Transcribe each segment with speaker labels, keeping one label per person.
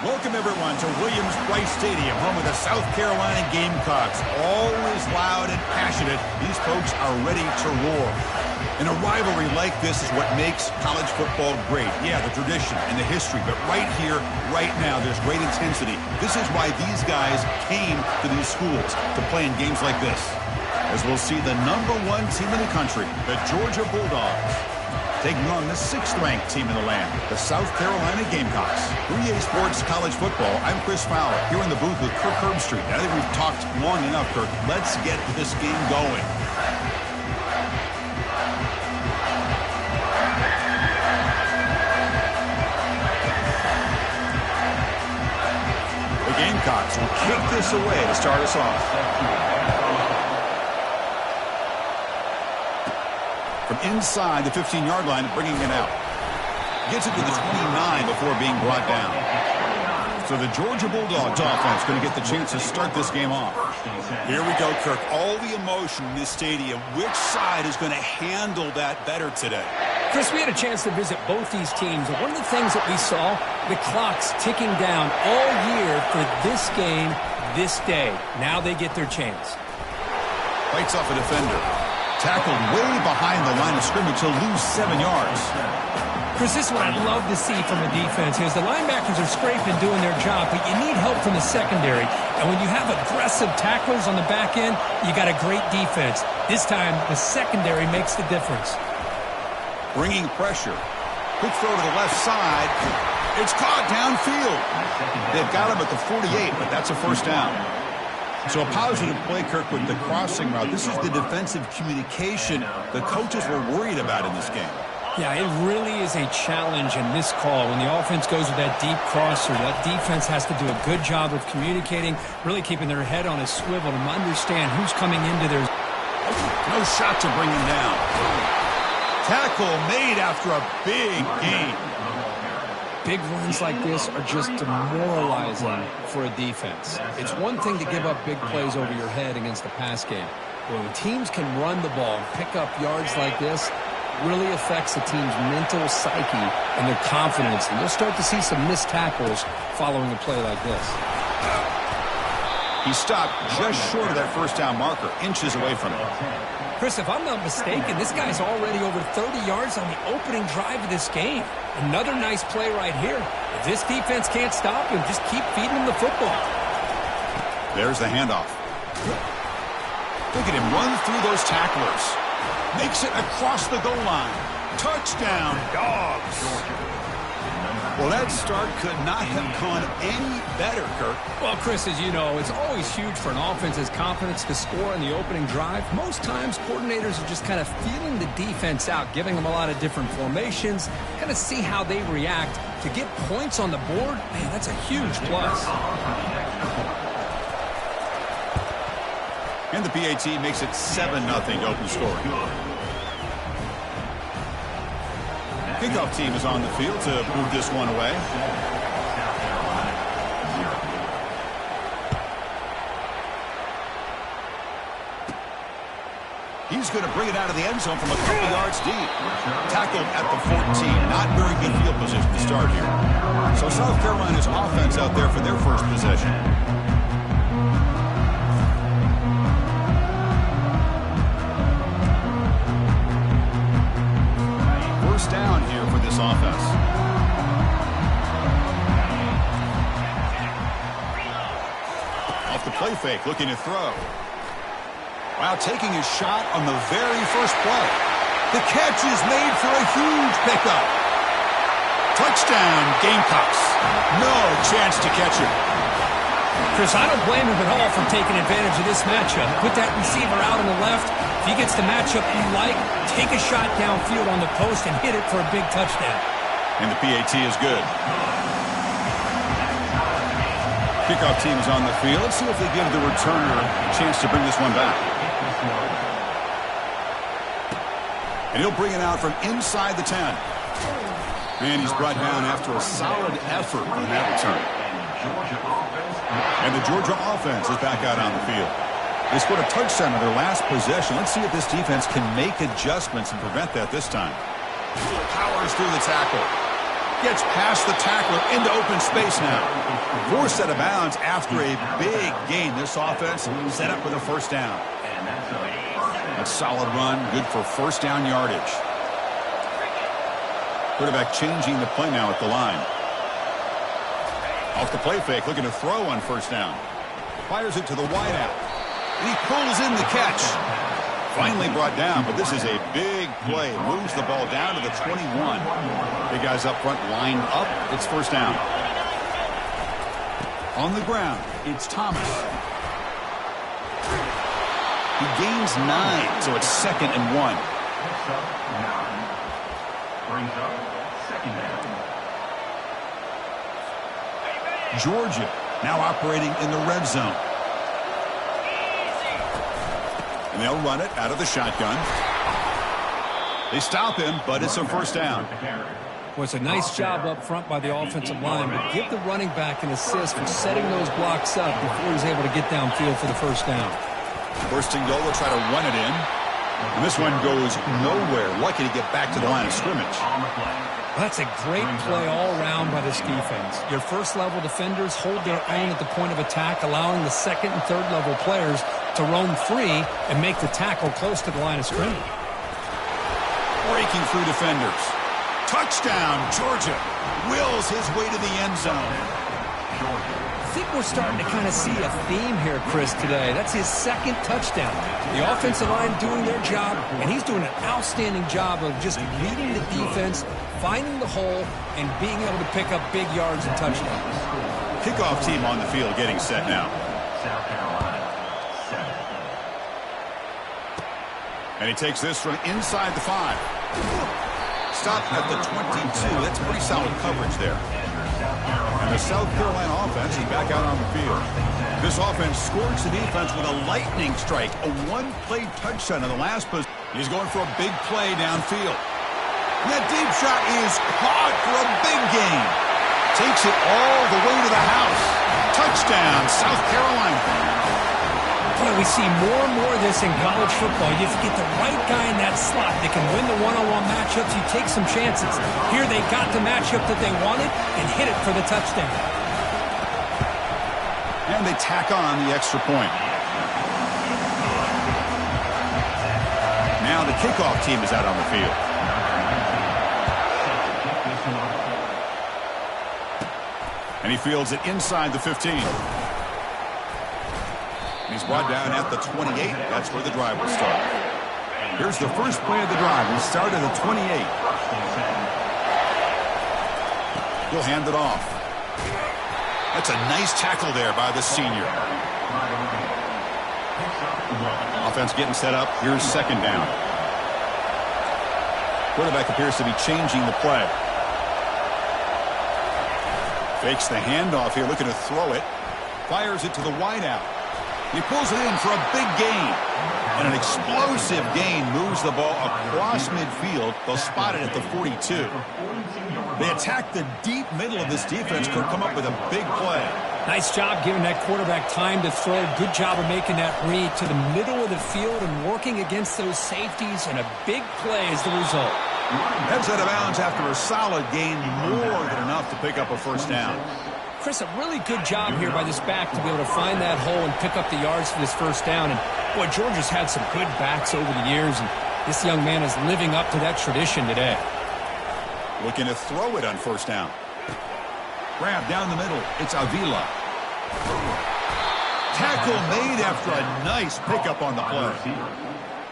Speaker 1: Welcome, everyone, to Williams-Brice Stadium, home of the South Carolina Gamecocks. Always loud and passionate, these folks are ready to roar. And a rivalry like this is what makes college football great. Yeah, the tradition and the history, but right here, right now, there's great intensity. This is why these guys came to these schools to play in games like this. As we'll see the #1 team in the country, the Georgia Bulldogs, taking on the 6th-ranked team in the land, the South Carolina Gamecocks. For EA Sports College Football, I'm Chris Fowler, here in the booth with Kirk Herbstreit. I think we've talked long enough, Kirk. Let's get this game going. The Gamecocks will kick this away to start us off. From inside the 15-yard line, bringing it out. Gets it to the 29 before being brought down. So the Georgia Bulldogs offense going to get the chance to start this game off. Here we go, Kirk. All the emotion in this stadium. Which side is going to handle that better today?
Speaker 2: Chris, we had a chance to visit both these teams, and one of the things that we saw, the clock's ticking down all year for this game, this day. Now they get their chance.
Speaker 1: Fights off a defender. Tackled way behind the line of scrimmage. He'll lose 7 yards.
Speaker 2: Chris, this is what I'd love to see from a defense is the linebackers are scraping, doing their job, but you need help from the secondary. And when you have aggressive tacklers on the back end, you got a great defense. This time, the secondary makes the difference.
Speaker 1: Bringing pressure. Quick throw to the left side. It's caught downfield. They've got him at the 48, but that's a first down. So a positive play, Kirk, with the crossing route. This is the defensive communication the coaches were worried about in this game.
Speaker 2: Yeah, it really is a challenge in this call. When the offense goes with that deep crosser, that defense has to do a good job of communicating, really keeping their head on a swivel to understand who's coming into their...
Speaker 1: No shot to bring him down. Tackle made after a big gain.
Speaker 2: Big runs like this are just demoralizing for a defense. It's one thing to give up big plays over your head against the pass game. But when teams can run the ball and pick up yards like this, it really affects the team's mental psyche and their confidence. And you'll start to see some missed tackles following a play like this.
Speaker 1: He stopped just short of that first down marker, inches away from it.
Speaker 2: Chris, if I'm not mistaken, this guy's already over 30 yards on the opening drive of this game. Another nice play right here. If this defense can't stop him, just keep feeding him the football.
Speaker 1: There's the handoff. Look at him run through those tacklers. Makes it across the goal line. Touchdown, Dogs. Well, that start could not have gone any better, Kirk.
Speaker 2: Well, Chris, as you know, it's always huge for an offense's confidence to score in the opening drive. Most times, coordinators are just kind of feeling the defense out, giving them a lot of different formations, kind of see how they react. To get points on the board, man, that's a huge plus.
Speaker 1: And the PAT makes it 7-0 to open scoring. Kickoff team is on the field to move this one away. He's going to bring it out of the end zone from a couple yards deep. Tackled at the 14. Not very good field position to start here. So South Carolina's offense out there for their first possession. Down here for this offense. Off the play fake, looking to throw. Wow, taking a shot on the very first play. The catch is made for a huge pickup. Touchdown, Gamecocks. No chance to catch him.
Speaker 2: Chris, I don't blame him at all for taking advantage of this matchup. Put that receiver out on the left. If he gets the matchup you like, take a shot downfield on the post and hit it for a big touchdown.
Speaker 1: And the PAT is good. Kickoff team is on the field. Let's see if they give the returner a chance to bring this one back. And he'll bring it out from inside the 10. And he's brought down after a solid effort on that return. And the Georgia offense is back out on the field. They scored a touchdown on their last possession. Let's see if this defense can make adjustments and prevent that this time. Powers through the tackle. Gets past the tackler into open space now. Forced out of bounds after a big gain. This offense set up with a first down. A solid run, good for first down yardage. Quarterback changing the play now at the line. Off the play fake, looking to throw on first down. Fires it to the wideout. And he pulls in the catch. Finally brought down, but this is a big play. Moves the ball down to the 21. Big guys up front lined up. It's first down. On the ground, it's Thomas. He gains 9, so it's 2nd and 1. Georgia now operating in the red zone. And they'll run it out of the shotgun. They stop him, but it's a first down.
Speaker 2: Well, it's a nice job up front by the offensive line, but give the running back an assist for setting those blocks up before he's able to get downfield for the first down.
Speaker 1: Bursting goal will try to run it in. And this one goes nowhere. Lucky to get back to the line of scrimmage.
Speaker 2: That's a great play all around by this defense. Your first-level defenders hold their own at the point of attack, allowing the second and third-level players to roam free and make the tackle close to the line of scrimmage.
Speaker 1: Breaking through defenders. Touchdown, Georgia. Wills his way to the end zone.
Speaker 2: I think we're starting to kind of see a theme here, Chris, today. That's his 2nd touchdown. The offensive line doing their job, and he's doing an outstanding job of just leading the defense, finding the hole, and being able to pick up big yards and touchdowns.
Speaker 1: Kickoff team on the field getting set now. And he takes this from inside the 5. Stopped at the 22. That's pretty solid coverage there. And the South Carolina offense is back out on the field. This offense scores the defense with a lightning strike. A one-play touchdown in the last possession. He's going for a big play downfield. And that deep shot is caught for a big gain. Takes it all the way to the house. Touchdown, South Carolina.
Speaker 2: Boy, we see more and more of this in college football. If you get the right guy in that slot that can win the one-on-one matchups, you take some chances. Here they got the matchup that they wanted and hit it for the touchdown.
Speaker 1: And they tack on the extra point. Now the kickoff team is out on the field. And he fields it inside the 15. He's brought down at the 28. That's where the drive will start. Here's the first play of the drive. We start at the 28. He'll hand it off. That's a nice tackle there by the senior. Offense getting set up. Here's 2nd down. Quarterback appears to be changing the play. Fakes the handoff here, looking to throw it. Fires it to the wideout. He pulls it in for a big gain. And an explosive gain moves the ball across midfield. They'll spot it at the 42. They attack the deep middle of this defense. Could come up with a big play.
Speaker 2: Nice job giving that quarterback time to throw. Good job of making that read to the middle of the field and working against those safeties. And a big play is the result.
Speaker 1: Heads out of bounds after a solid gain. More than enough to pick up a first down.
Speaker 2: Chris, a really good job here by this back to be able to find that hole and pick up the yards for this first down. And, boy, Georgia's had some good backs over the years, and this young man is living up to that tradition today.
Speaker 1: Looking to throw it on first down. Grab down the middle. It's Avila. Tackle made after a nice pickup on the play.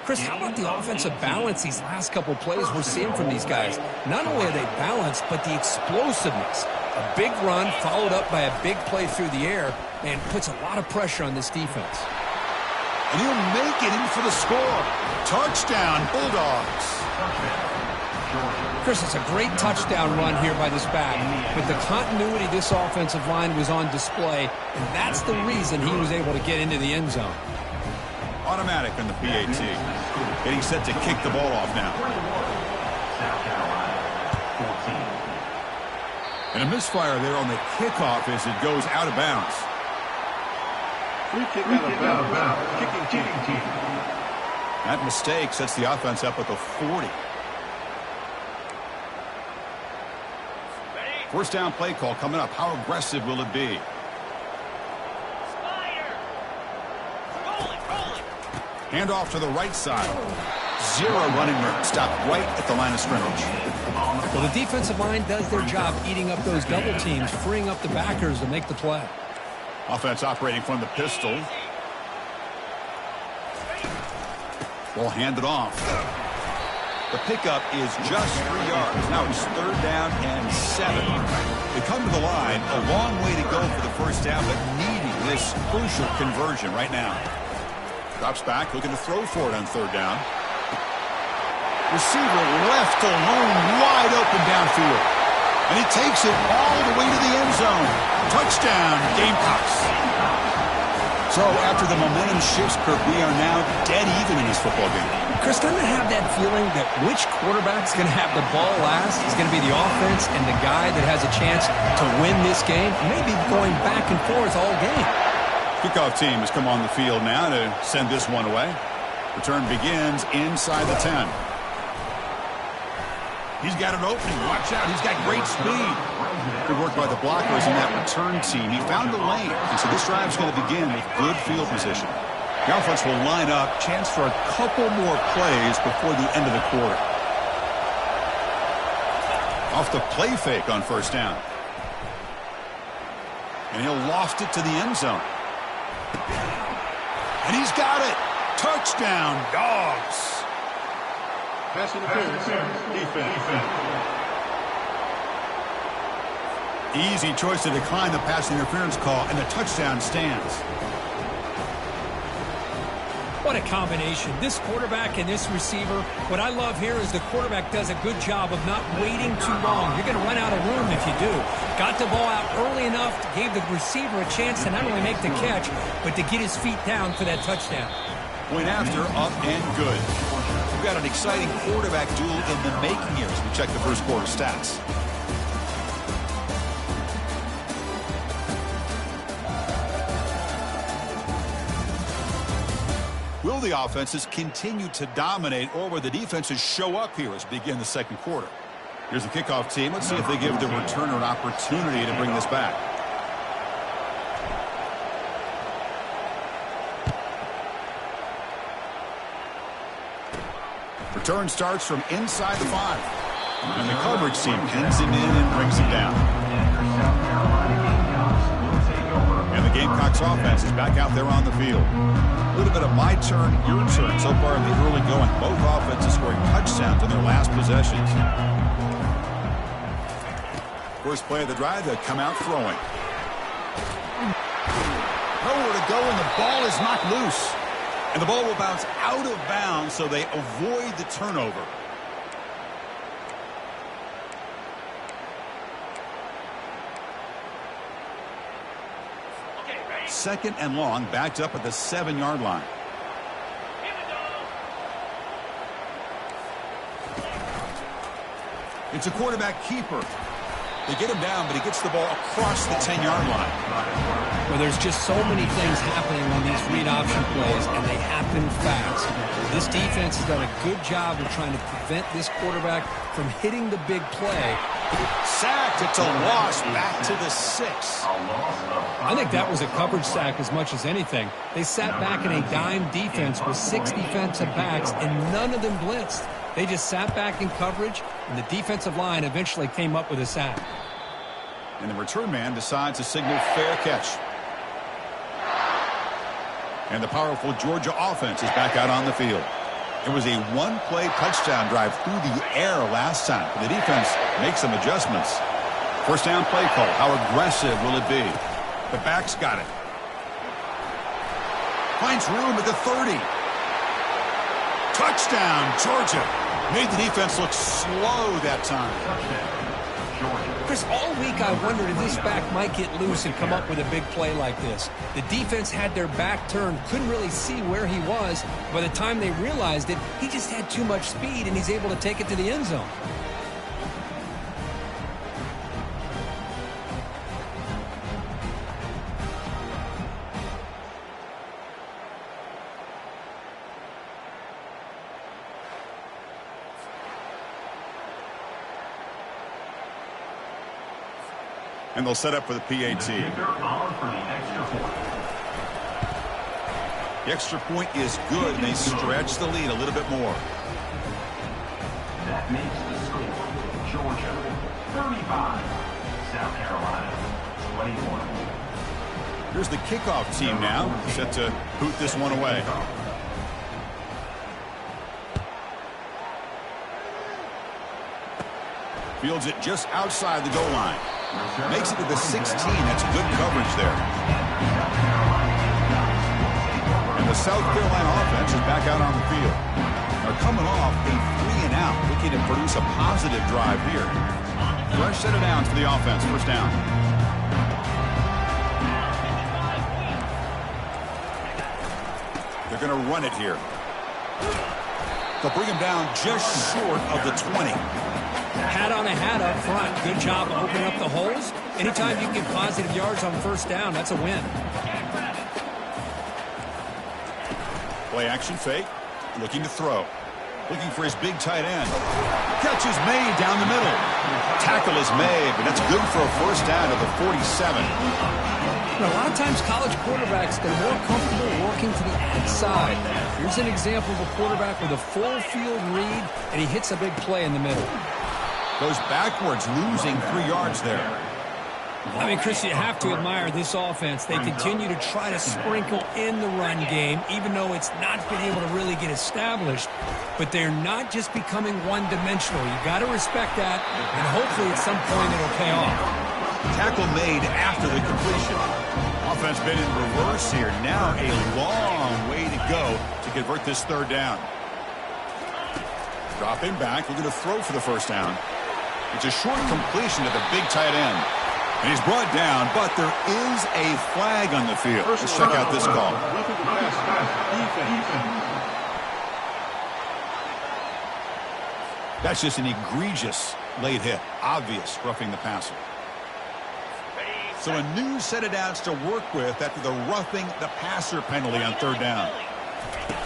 Speaker 2: Chris, how about the offensive balance these last couple plays we're seeing from these guys? Not only are they balanced, but the explosiveness. A big run followed up by a big play through the air and puts a lot of pressure on this defense.
Speaker 1: And he'll make it in for the score. Touchdown, Bulldogs.
Speaker 2: Chris, it's a great touchdown run here by this back. With the continuity, this offensive line was on display, and that's the reason he was able to get into the end zone.
Speaker 1: Automatic on the PAT. Getting set to kick the ball off now. And a misfire there on the kickoff as it goes out of bounds.
Speaker 3: Free kick out of bounds. Kicking team.
Speaker 1: That mistake sets the offense up at the 40. First down play call coming up. How aggressive will it be? Hand off to the right side. Zero running room. Stop right at the line of scrimmage.
Speaker 2: Well, the defensive line does their job eating up those double teams, freeing up the backers to make the play.
Speaker 1: Offense operating from the pistol. Ball handed off. The pickup is just 3 yards. Now it's third down and 7. They come to the line. A long way to go for the first down, but needing this crucial conversion right now. Drops back, looking to throw for it on third down. Receiver left alone, wide open downfield. And he takes it all the way to the end zone. Touchdown, Gamecocks. So after the momentum shifts, Kirk, we are now dead even in this football game.
Speaker 2: Chris, doesn't it have that feeling that which quarterback's going to have the ball last is going to be the offense and the guy that has a chance to win this game? Maybe going back and forth all game.
Speaker 1: Kickoff team has come on the field now to send this one away. Return begins inside the 10. He's got an opening. Watch out. He's got great speed. Good work by the blockers in that return team. He found the lane. And so this drive is going to begin with good field position. The offense will line up. Chance for a couple more plays before the end of the quarter. Off the play fake on first down. And he'll loft it to the end zone. And he's got it. Touchdown, Dogs.
Speaker 3: Pass interference. Defense.
Speaker 1: Easy choice to decline the pass interference call, and the touchdown stands.
Speaker 2: What a combination. This quarterback and this receiver. What I love here is the quarterback does a good job of not waiting too long. You're going to run out of room if you do. Got the ball out early enough, gave the receiver a chance to not only make the catch, but to get his feet down for that touchdown.
Speaker 1: Point after, up and good. We've got an exciting quarterback duel in the making here as we check the first quarter stats. Will the offenses continue to dominate, or will the defenses show up here as we begin the second quarter? Here's the kickoff team. Let's see if they give the returner an opportunity to bring this back. Return starts from inside the 5. And the coverage team pins him in and brings him down. And the Gamecocks offense is back out there on the field. A little bit of my turn, your turn so far in the early going. Both offenses scoring touchdowns in their last possessions. First play of the drive, they come out throwing. Nowhere to go, and the ball is knocked loose. And the ball will bounce out of bounds, so they avoid the turnover. Second and long, backed up at the 7-yard line. It's a quarterback keeper. They get him down, but he gets the ball across the 10-yard line.
Speaker 2: Well, there's just so many things happening on these read option plays, and they happen fast. This defense has done a good job of trying to prevent this quarterback from hitting the big play.
Speaker 1: Sacked. It's a loss back to the 6.
Speaker 2: I think that was a coverage sack as much as anything. They sat back in a dime defense with 6 defensive backs, and none of them blitzed. They just sat back in coverage, and the defensive line eventually came up with a sack.
Speaker 1: And the return man decides to signal fair catch. And the powerful Georgia offense is back out on the field. It was a one-play touchdown drive through the air last time. The defense makes some adjustments. First down play call. How aggressive will it be? The back's got it. Finds room at the 30. Touchdown, Georgia. Made the defense look slow that time.
Speaker 2: Chris, all week I wondered if this back might get loose and come up with a big play like this. The defense had their back turned, couldn't really see where he was. By the time they realized it, he just had too much speed, and he's able to take it to the end zone.
Speaker 1: And they'll set up for the PAT. The extra point is good, and they stretch the lead a little bit more.
Speaker 4: That makes the score Georgia 35, South Carolina 21.
Speaker 1: Here's the kickoff team now, set to boot this one away. Fields it just outside the goal line. Makes it to the 16. That's good coverage there. And the South Carolina offense is back out on the field. They're coming off a 3-and-out, looking to produce a positive drive here. Fresh set of downs for the offense. First down. They're going to run it here. They'll bring him down just short of the 20.
Speaker 2: Hat on a hat up front. Good job opening up the holes. Anytime you get positive yards on first down, that's a win.
Speaker 1: Play action fake. Looking to throw. Looking for his big tight end. Catch is made down the middle. Tackle is made, but that's good for a first down at the 47.
Speaker 2: A lot of times college quarterbacks, they're more comfortable working to the outside. Here's an example of a quarterback with a full field read, and he hits a big play in the middle.
Speaker 1: Goes backwards, losing 3 yards there.
Speaker 2: I mean, Chris, you have to admire this offense. They continue to try to sprinkle in the run game, even though it's not been able to really get established. But they're not just becoming one-dimensional. You got to respect that, and hopefully at some point it'll pay off.
Speaker 1: Tackle made after the completion. Offense been in reverse here. Now a long way to go to convert this third down. Dropping back, looking to throw for the first down. It's a short completion to the big tight end. And he's brought down, but there is a flag on the field. Let's check out this call. That's just an egregious late hit. Obvious roughing the passer. So a new set of downs to work with after the roughing the passer penalty on third down.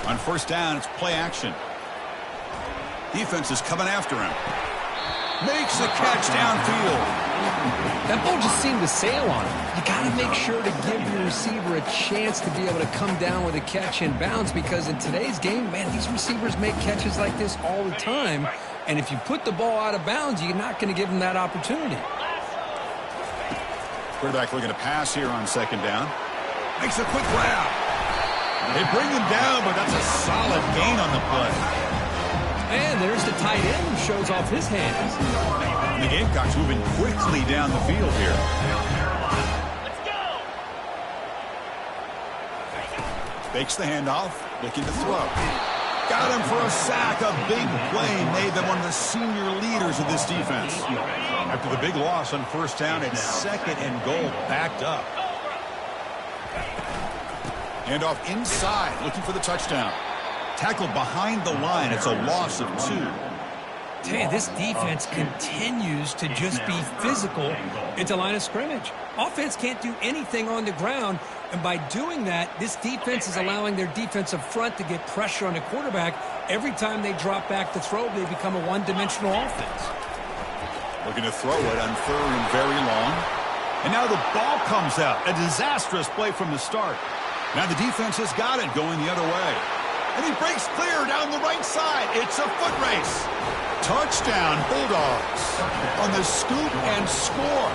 Speaker 1: On first down, it's play action. Defense is coming after him. Makes the catch downfield.
Speaker 2: That ball just seemed to sail on him. You got to make sure to give your receiver a chance to be able to come down with a catch in bounds, because in today's game, man, these receivers make catches like this all the time. And if you put the ball out of bounds, you're not going to give them that opportunity.
Speaker 1: Quarterback looking to pass here on second down. Makes a quick grab. They bring him down, but that's a solid gain on the play.
Speaker 2: And there's the tight end who shows off his hands.
Speaker 1: And the Gamecocks moving quickly down the field here. Fakes the handoff, looking to throw. Got him for a sack, a big play. Made them one of the senior leaders of this defense. After the big loss on first down, it's second and goal, backed up. Handoff inside, looking for the touchdown. Tackled behind the line. It's a loss of 2.
Speaker 2: Tell you, this defense continues to just be physical at the line of scrimmage. Offense can't do anything on the ground, and by doing that, this defense is allowing their defensive front to get pressure on the quarterback. Every time they drop back to throw, they become a one-dimensional offense.
Speaker 1: Looking to throw it on third and very long. And now the ball comes out. A disastrous play from the start. Now the defense has got it going the other way. And he breaks clear down the right side. It's a foot race. Touchdown, Bulldogs. On the scoop and score.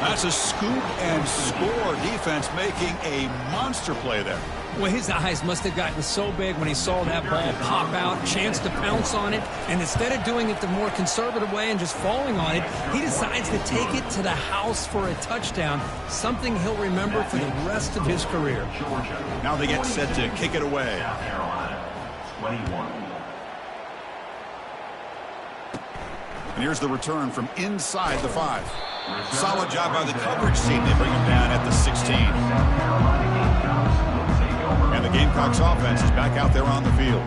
Speaker 1: That's a scoop and score. Defense making a monster play there.
Speaker 2: Well, his eyes must have gotten so big when he saw that ball pop out, chance to pounce on it, and instead of doing it the more conservative way and just falling on it, he decides to take it to the house for a touchdown, something he'll remember for the rest of his career.
Speaker 1: Now they get set to kick it away.
Speaker 4: South Carolina 21.
Speaker 1: And here's the return from inside the 5. Solid job by the coverage team. They bring him down at the 16. And the Gamecocks offense is back out there on the field.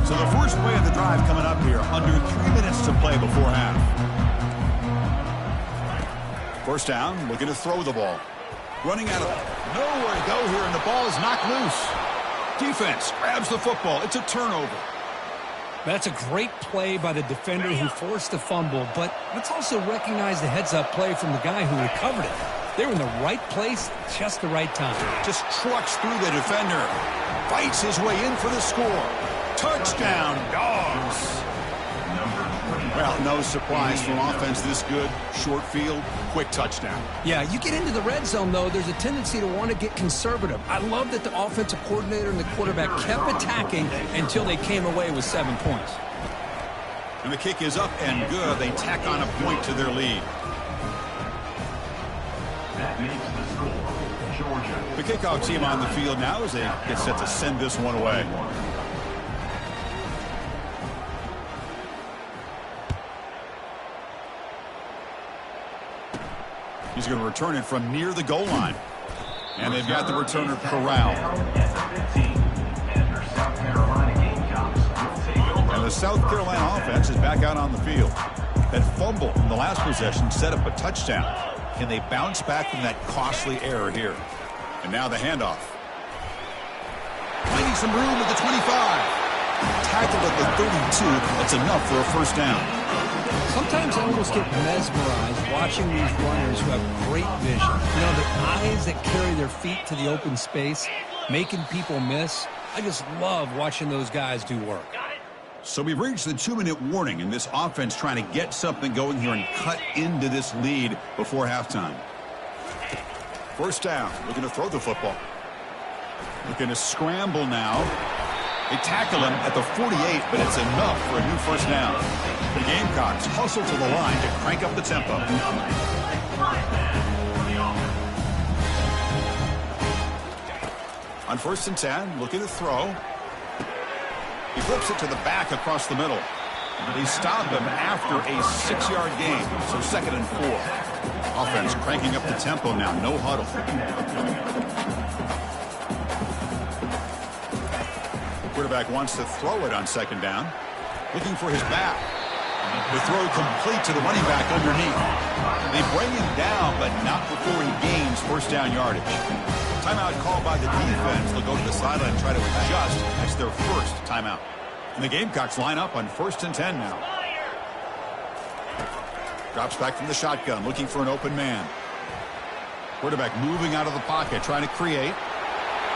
Speaker 1: So the first play of the drive coming up here. Under 3 minutes to play before half. First down, looking to throw the ball. Running out of nowhere to go here, and the ball is knocked loose. Defense grabs the football. It's a turnover.
Speaker 2: That's a great play by the defender who forced the fumble, but let's also recognize the heads-up play from the guy who recovered it. They were in the right place, just the right time.
Speaker 1: Just trucks through the defender. Fights his way in for the score. Touchdown, Dogs. Well, no surprise for an offense this good. Short field, quick touchdown.
Speaker 2: Yeah, you get into the red zone, though, there's a tendency to want to get conservative. I love that the offensive coordinator and the quarterback kept attacking until they came away with 7 points.
Speaker 1: And the kick is up and good. They tack on a point to their lead.
Speaker 4: That makes the score, Georgia.
Speaker 1: The kickoff team on the field now as they get set to send this one away. He's going to return it from near the goal line. And they've got the returner corralled. And the South Carolina offense is back out on the field. That fumble in the last possession set up a touchdown. Can they bounce back from that costly error here? And now the handoff. Finding some room at the 25. Tackled at the 32. That's enough for a first down.
Speaker 2: Sometimes I almost get mesmerized watching these runners who have great vision. You know, the eyes that carry their feet to the open space, making people miss. I just love watching those guys do work.
Speaker 1: So we've reached the 2-minute warning, and this offense trying to get something going here and cut into this lead before halftime. First down, looking to throw the football. Looking to scramble now. They tackle him at the 48, but it's enough for a new first down. The Gamecocks hustle to the line to crank up the tempo. On 1st and 10, looking to throw. He flips it to the back across the middle. They stop him after a 6-yard gain, so 2nd and 4. Offense cranking up the tempo now, no huddle. Quarterback wants to throw it on 2nd down. Looking for his back. The throw complete to the running back underneath. They bring him down, but not before he gains first down yardage. Timeout called by the defense. They'll go to the sideline and try to adjust. That's their first timeout. And the Gamecocks line up on 1st and 10 now. Drops back from the shotgun, looking for an open man. Quarterback moving out of the pocket, trying to create.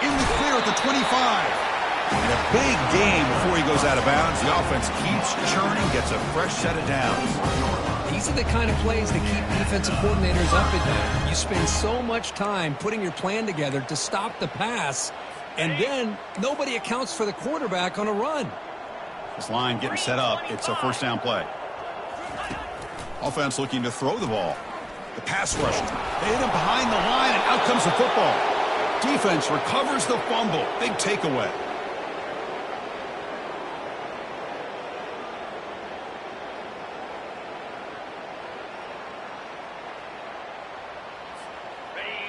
Speaker 1: In the clear at the 25. And a big game before he goes out of bounds. The offense keeps churning, gets a fresh set of downs.
Speaker 2: These are the kind of plays that keep defensive coordinators up at night. You spend so much time putting your plan together to stop the pass, and then nobody accounts for the quarterback on a run.
Speaker 1: This line getting set up. It's a first down play. Offense looking to throw the ball. The pass rush. They hit him behind the line, and out comes the football. Defense recovers the fumble. Big takeaway.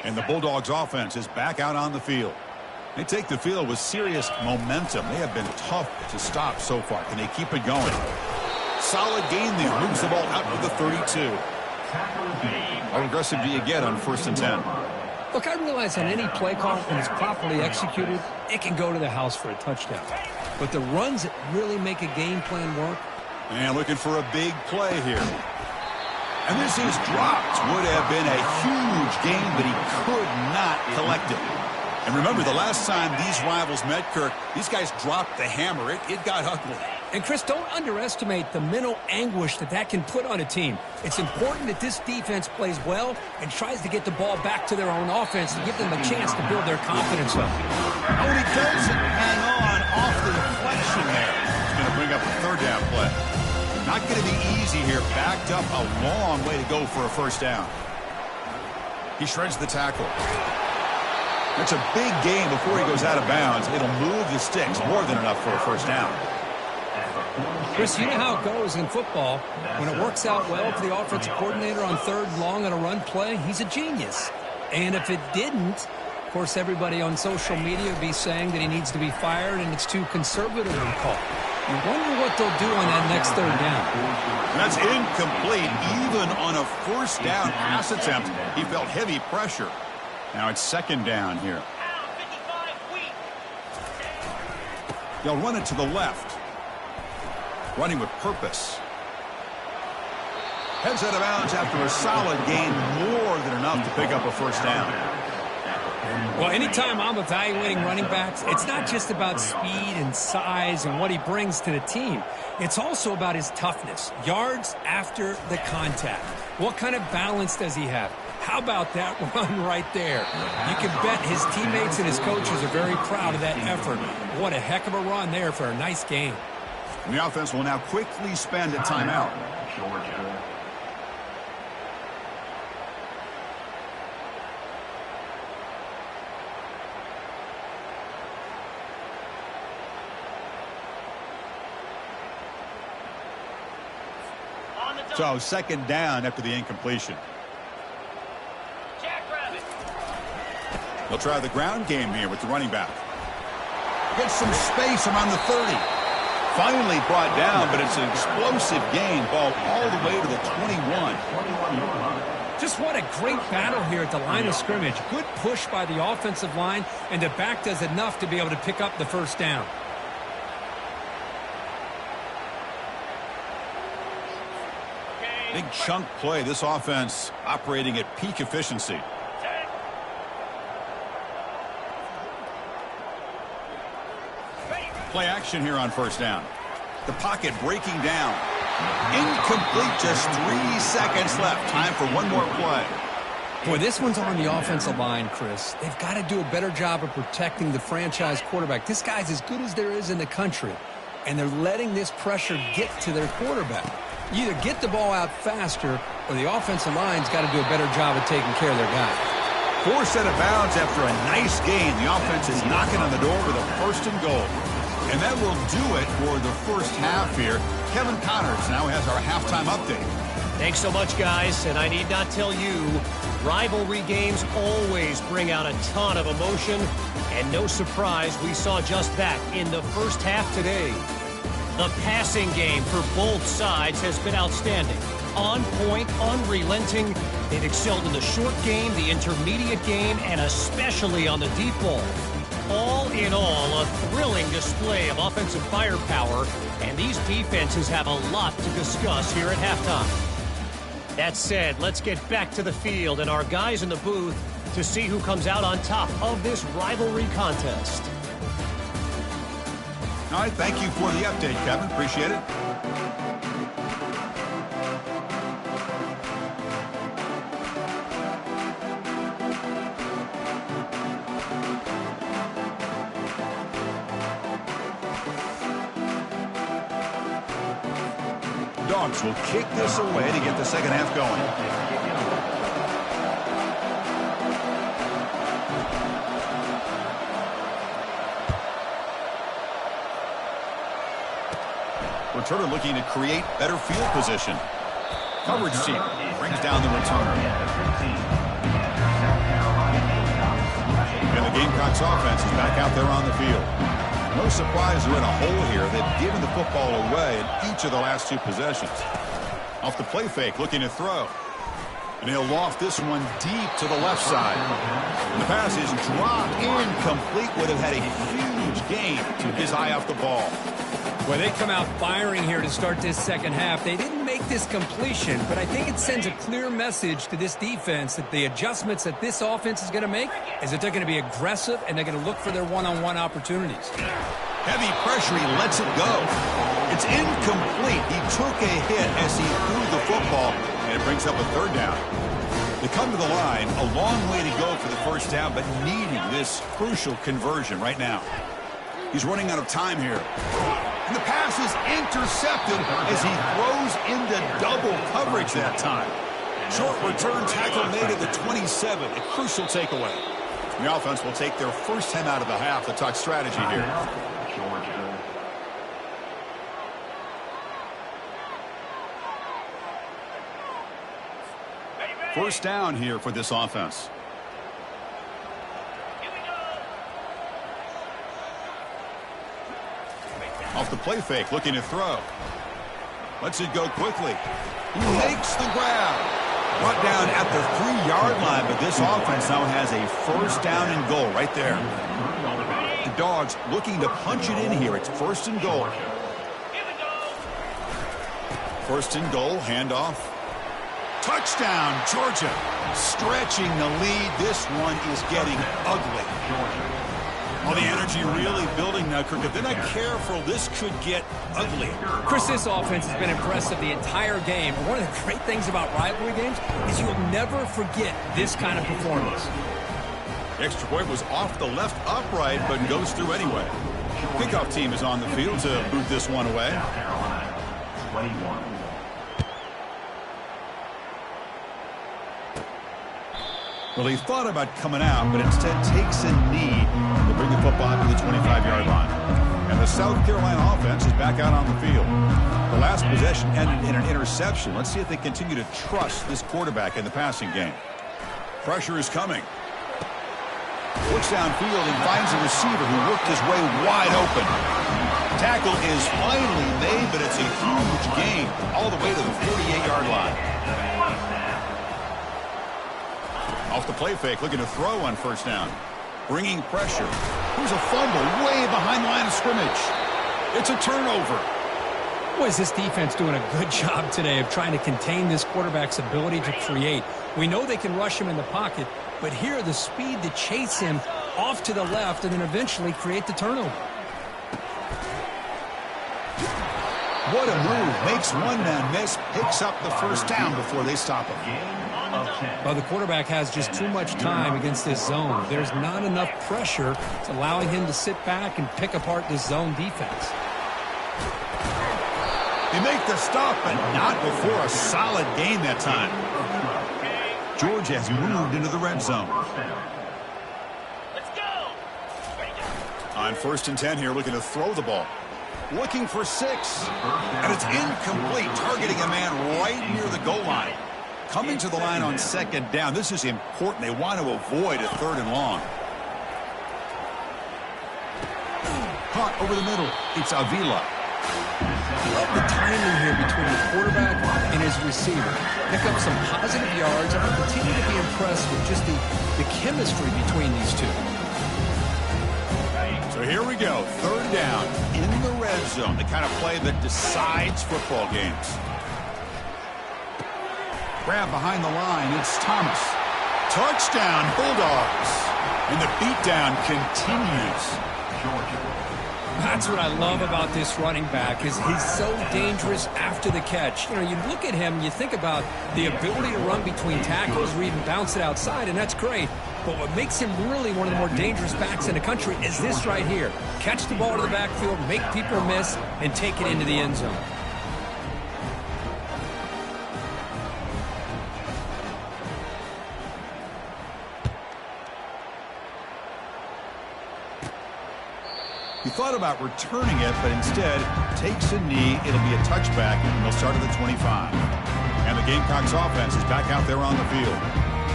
Speaker 1: And the Bulldogs offense is back out on the field. They take the field with serious momentum. They have been tough to stop so far. Can they keep it going? Solid gain there. Moves the ball out to the 32. How aggressive do you get on 1st and 10?
Speaker 2: Look, I realize on any play call, when it's properly executed, it can go to the house for a touchdown. But the runs that really make a game plan work.
Speaker 1: And looking for a big play here. And this is dropped. Would have been a huge game, but he could not collect it. And remember, the last time these rivals met, Kirk, these guys dropped the hammer. It got ugly.
Speaker 2: And, Chris, don't underestimate the mental anguish that can put on a team. It's important that this defense plays well and tries to get the ball back to their own offense to give them a chance to build their confidence up.
Speaker 1: Oh, and he doesn't hang on off the deflection there. He's going to bring up a 3rd down play. Not going to be easy here. Backed up a long way to go for a first down. He shreds the tackle. That's a big game before he goes out of bounds. It'll move the sticks. More than enough for a first down.
Speaker 2: Chris, you know how it goes in football. When it works out well for the offensive coordinator on 3rd long on a run play, he's a genius. And if it didn't, of course, everybody on social media would be saying that he needs to be fired and it's too conservative a call. You wonder what they'll do on that next 3rd down.
Speaker 1: That's incomplete. Even on a first down pass attempt, he felt heavy pressure. Now it's 2nd down here. They'll run it to the left. Running with purpose. Heads out of bounds after a solid gain, more than enough to pick up a first down.
Speaker 2: Well, anytime I'm evaluating running backs, it's not just about speed and size and what he brings to the team. It's also about his toughness, yards after the contact. What kind of balance does he have? How about that run right there? You can bet his teammates and his coaches are very proud of that effort. What a heck of a run there for a nice game.
Speaker 1: And the offense will now quickly spend a timeout.
Speaker 4: Georgia.
Speaker 1: So second down after the incompletion. They'll try the ground game here with the running back. Gets some space around the 30. Finally brought down, but it's an explosive gain. Ball all the way to the 21.
Speaker 2: Just what a great battle here at the line of scrimmage. Good push by the offensive line, and the back does enough to be able to pick up the first down.
Speaker 1: Big chunk play. This offense operating at peak efficiency. Play action here on first down. The pocket breaking down. Incomplete, just 3 seconds left. Time for one more play.
Speaker 2: Boy, this one's on the offensive line, Chris. They've got to do a better job of protecting the franchise quarterback. This guy's as good as there is in the country, and they're letting this pressure get to their quarterback. You either get the ball out faster, or the offensive line's got to do a better job of taking care of their guy.
Speaker 1: Forced out of bounds after a nice gain. The offense is knocking on the door with a first and goal. And that will do it for the first half here. Kevin Connors now has our halftime update.
Speaker 5: Thanks so much, guys. And I need not tell you, rivalry games always bring out a ton of emotion. And no surprise, we saw just that in the first half today. The passing game for both sides has been outstanding. On point, unrelenting. They've excelled in the short game, the intermediate game, and especially on the deep ball. All in all, a thrilling display of offensive firepower, and these defenses have a lot to discuss here at halftime. That said, let's get back to the field and our guys in the booth to see who comes out on top of this rivalry contest.
Speaker 1: All right, thank you for the update, Kevin. Appreciate it. Dogs will kick this away to get the second half going. Returner looking to create better field position. Coverage team brings down the returner. And the Gamecocks offense is back out there on the field. No surprise they're in a hole here. They've given the football away in each of the last two possessions. Off the play fake, looking to throw. And he'll loft this one deep to the left side. The pass is dropped incomplete. Would have had a huge gain. Took his eye off the ball.
Speaker 2: Well, they come out firing here to start this second half. They didn't make this completion, but I think it sends a clear message to this defense that the adjustments that this offense is going to make is that they're going to be aggressive and they're going to look for their one-on-one opportunities.
Speaker 1: Heavy pressure, he lets it go. It's incomplete. He took a hit as he threw the football, and it brings up a third down. They come to the line, a long way to go for the first down, but needing this crucial conversion right now. He's running out of time here. And the pass is intercepted as he throws into double coverage that time. Short return tackle made at the 27. A crucial takeaway. The offense will take their first time out of the half to talk strategy here.
Speaker 4: Georgia.
Speaker 1: First down here for this offense. Off the play fake, looking to throw. Lets it go quickly. He makes the grab. Brought down at the 3-yard line, but this offense now has a first down and goal right there. The Dogs looking to punch it in here. It's first and goal. First and goal, handoff. Touchdown, Georgia. Stretching the lead. This one is getting ugly. Well, the energy really building now, Kirk. If they're not careful, this could get ugly.
Speaker 2: Chris, this offense has been impressive the entire game. One of the great things about rivalry games is you'll never forget this kind of performance.
Speaker 1: The extra point was off the left upright, but goes through anyway. Kickoff team is on the field to boot this one away.
Speaker 4: South Carolina, 21.
Speaker 1: Well, he thought about coming out, but instead takes a knee to bring the football to the 25-yard line. And the South Carolina offense is back out on the field. The last possession ended in an interception. Let's see if they continue to trust this quarterback in the passing game. Pressure is coming. Looks downfield and finds a receiver who worked his way wide open. Tackle is finally made, but it's a huge gain all the way to the 48-yard line. Off the play fake, looking to throw on first down. Bringing pressure. Here's a fumble way behind the line of scrimmage. It's a turnover.
Speaker 2: Boy, is this defense doing a good job today of trying to contain this quarterback's ability to create. We know they can rush him in the pocket, but here the speed to chase him off to the left and then eventually create the turnover.
Speaker 1: What a move. Makes one man miss. Picks up the first down before they stop him.
Speaker 2: Well, the quarterback has just too much time against this zone. There's not enough pressure. It's allowing him to sit back and pick apart this zone defense.
Speaker 1: They make the stop, but not before a solid gain that time. Georgia has moved into the red zone. On first and 10 here, looking to throw the ball. Looking for 6. And it's incomplete, targeting a man right near the goal line. Coming to the line on second down. This is important. They want to avoid a 3rd and long. Caught over the middle. It's Avila.
Speaker 2: Love the timing here between the quarterback and his receiver. Pick up some positive yards, and I continue to be impressed with just the chemistry between these two.
Speaker 1: So here we go. 3rd down in the red zone. The kind of play that decides football games. Grab behind the line. It's Thomas. Touchdown, Bulldogs. And the beatdown continues.
Speaker 2: That's what I love about this running back is he's so dangerous after the catch. You know, you look at him, you think about the ability to run between tackles or even bounce it outside, and that's great. But what makes him really one of the more dangerous backs in the country is this right here. Catch the ball to the backfield, make people miss, and take it into the end zone.
Speaker 1: He thought about returning it, but instead takes a knee. It'll be a touchback, and they'll start at the 25. And the Gamecocks offense is back out there on the field.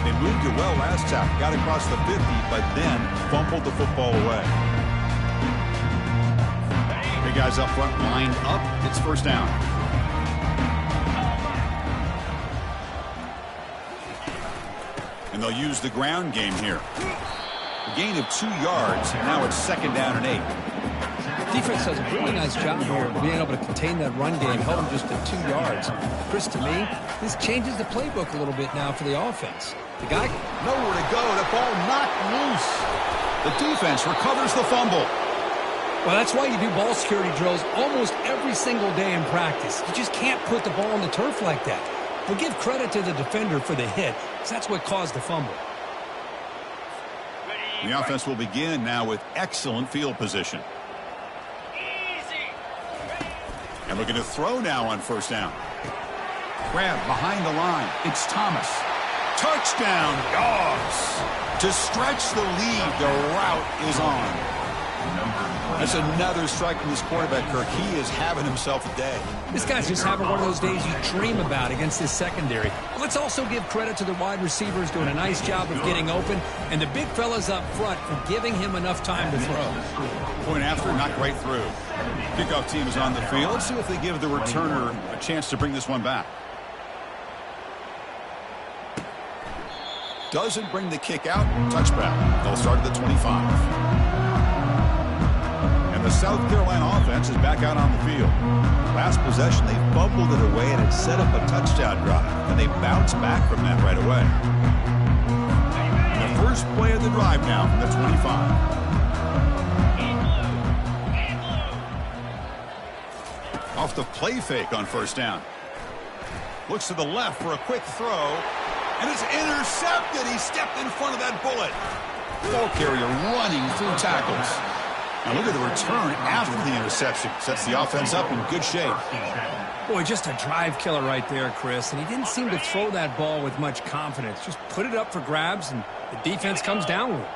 Speaker 1: They moved it well last time, got across the 50, but then fumbled the football away. Big guys up front, lined up. It's first down. And they'll use the ground game here. A gain of 2 yards, and now it's 2nd down and 8.
Speaker 2: Defense does a really nice job here of being able to contain that run game, held him just at 2 yards. Chris, to me, this changes the playbook a little bit now for the offense. The guy
Speaker 1: nowhere to go. The ball knocked loose. The defense recovers the fumble.
Speaker 2: Well, that's why you do ball security drills almost every single day in practice. You just can't put the ball on the turf like that. But give credit to the defender for the hit, because that's what caused the fumble.
Speaker 1: The offense will begin now with excellent field position. And looking to throw now on first down. Grab behind the line. It's Thomas. Touchdown, Dogs. To stretch the lead, the route is on. That's another strike from this quarterback, Kirk. He is having himself a day.
Speaker 2: This guy's just having one of those days you dream about against this secondary. Let's also give credit to the wide receivers doing a nice job of getting open, and the big fellas up front for giving him enough time to throw.
Speaker 1: Point after, knocked right through. Kickoff team is on the field. Let's see if they give the returner a chance to bring this one back. Doesn't bring the kick out. Touchback. They'll start at the 25. The South Carolina offense is back out on the field. Last possession, they fumbled it away, and it set up a touchdown drive. And they bounced back from that right away. The first play of the drive now from the 25. Off the play fake on first down. Looks to the left for a quick throw. And it's intercepted. He stepped in front of that bullet. Ball carrier running through tackles. Now look at the return after the interception. Sets the offense up in good shape.
Speaker 2: Boy, just a drive killer right there, Chris. And he didn't seem to throw that ball with much confidence. Just put it up for grabs, and the defense comes down with it.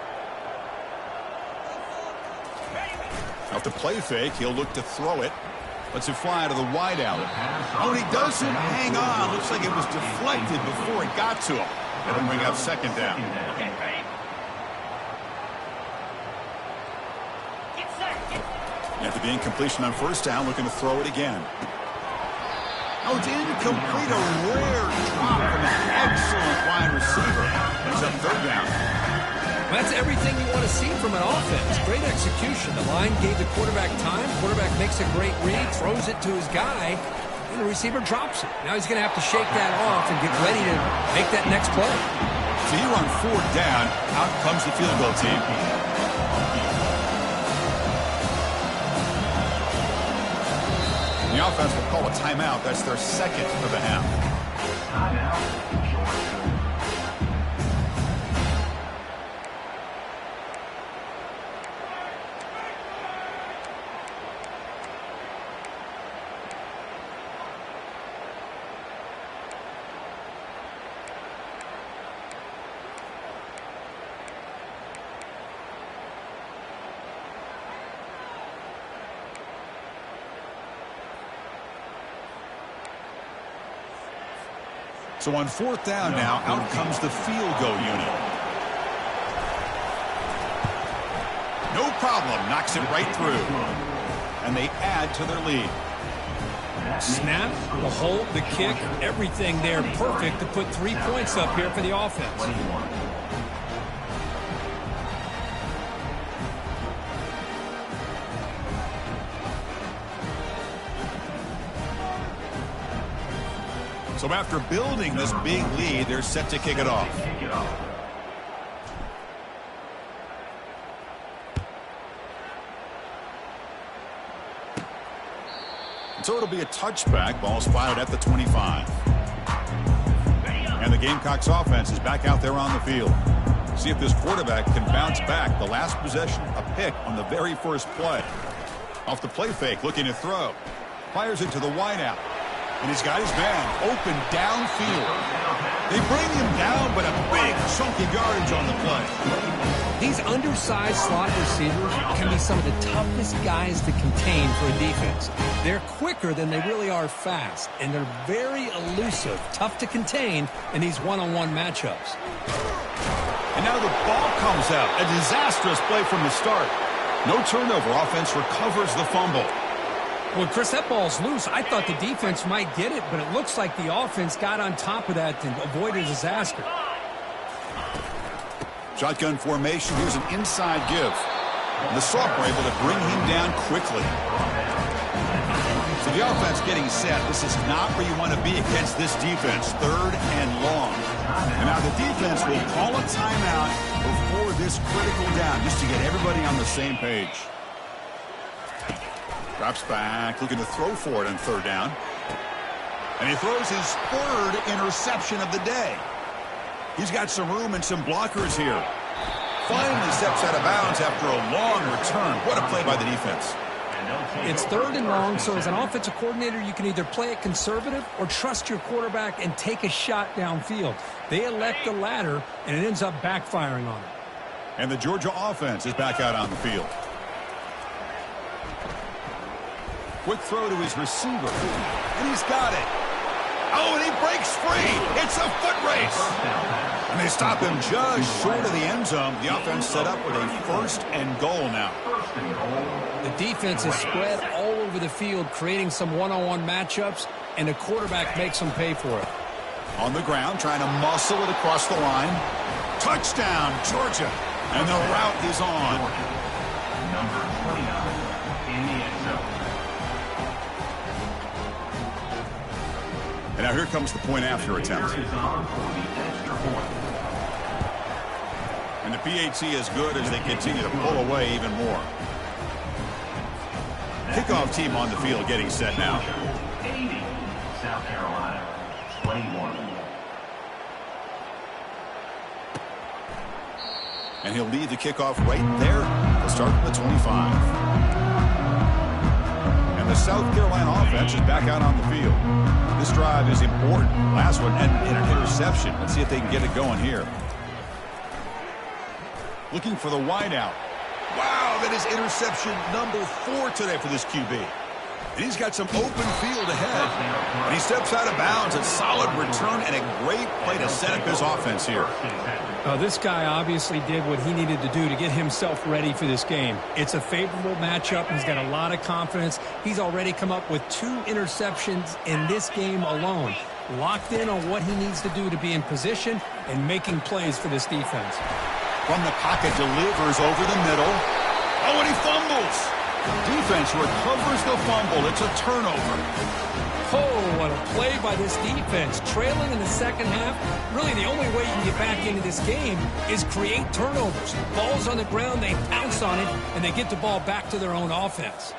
Speaker 1: Off the play fake, he'll look to throw it. Lets it fly to the wide alley. Oh, and he doesn't hang on. Looks like it was deflected before it got to him. That'll bring up second down. After the incompletion on first down, looking to throw it again. Oh, it's incomplete. A rare drop from an excellent wide receiver. It's up third down.
Speaker 2: That's everything you want to see from an offense. Great execution. The line gave the quarterback time. Quarterback makes a great read, throws it to his guy, and the receiver drops it. Now he's going to have to shake that off and get ready to make that next play.
Speaker 1: So here on fourth down, out comes the field goal team. The offense will call a timeout. That's their second of the half.
Speaker 4: Timeout, Georgia.
Speaker 1: So on fourth down now, out comes the field goal unit. No problem. Knocks it right through. And they add to their lead.
Speaker 2: Snap, the hold, the kick, everything there perfect to put 3 points up here for the offense.
Speaker 1: So after building this big lead, they're set to kick it off. So it'll be a touchback. Ball's fired at the 25. And the Gamecocks offense is back out there on the field. See if this quarterback can bounce back. The last possession, a pick on the very first play. Off the play fake, looking to throw. Fires it to the wideout. And he's got his man open downfield. They bring him down, but a big chunk of yardage on the play.
Speaker 2: These undersized slot receivers can be some of the toughest guys to contain for a defense. They're quicker than they really are fast, and they're very elusive, tough to contain in these one-on-one matchups.
Speaker 1: And now the ball comes out. A disastrous play from the start. No turnover. Offense recovers the fumble.
Speaker 2: Well, Chris, that ball's loose. I thought the defense might get it, but it looks like the offense got on top of that to avoid a disaster.
Speaker 1: Shotgun formation. Here's an inside give. And the Soft were able to bring him down quickly. So the offense getting set. This is not where you want to be against this defense. Third and long. And now the defense will call a timeout before this critical down, just to get everybody on the same page. Drops back, looking to throw for it on third down. And he throws his third interception of the day. He's got some room and some blockers here. Finally steps out of bounds after a long return. What a play by the defense.
Speaker 2: It's third and long, so as an offensive coordinator, you can either play it conservative or trust your quarterback and take a shot downfield. They elect the latter, and it ends up backfiring on them.
Speaker 1: And the Georgia offense is back out on the field. Quick throw to his receiver. And he's got it. Oh, and he breaks free. It's a foot race. And they stop him just short of the end zone. The offense set up with a first and goal now.
Speaker 2: The defense is spread all over the field, creating some one-on-one matchups, and the quarterback makes them pay for it.
Speaker 1: On the ground, trying to muscle it across the line. Touchdown, Georgia. And the route is on.
Speaker 4: Number 29.
Speaker 1: Now here comes the point after attempt. And the PAT is good as they continue to pull away even more. Kickoff team on the field getting set now.
Speaker 4: 80, South Carolina, 21.
Speaker 1: And he'll lead the kickoff right there. He'll start from the 25. And the South Carolina offense is back out on the field. This drive is important. Last one and an interception. Let's see if they can get it going here. Looking for the wideout. Wow, that is interception number 4 today for this QB. And he's got some open field ahead. And he steps out of bounds. A solid return and a great play to set up his offense here.
Speaker 2: This guy obviously did what he needed to do to get himself ready for this game. It's a favorable matchup. He's got a lot of confidence. He's already come up with 2 interceptions in this game alone. Locked in on what he needs to do to be in position and making plays for this defense.
Speaker 1: From the pocket, delivers over the middle. Oh, and he fumbles. Defense recovers the fumble. It's a turnover.
Speaker 2: Oh, what a play by this defense. Trailing in the second half, really the only way you can get back into this game is create turnovers. Ball's on the ground, they pounce on it, and they get the ball back to their own offense.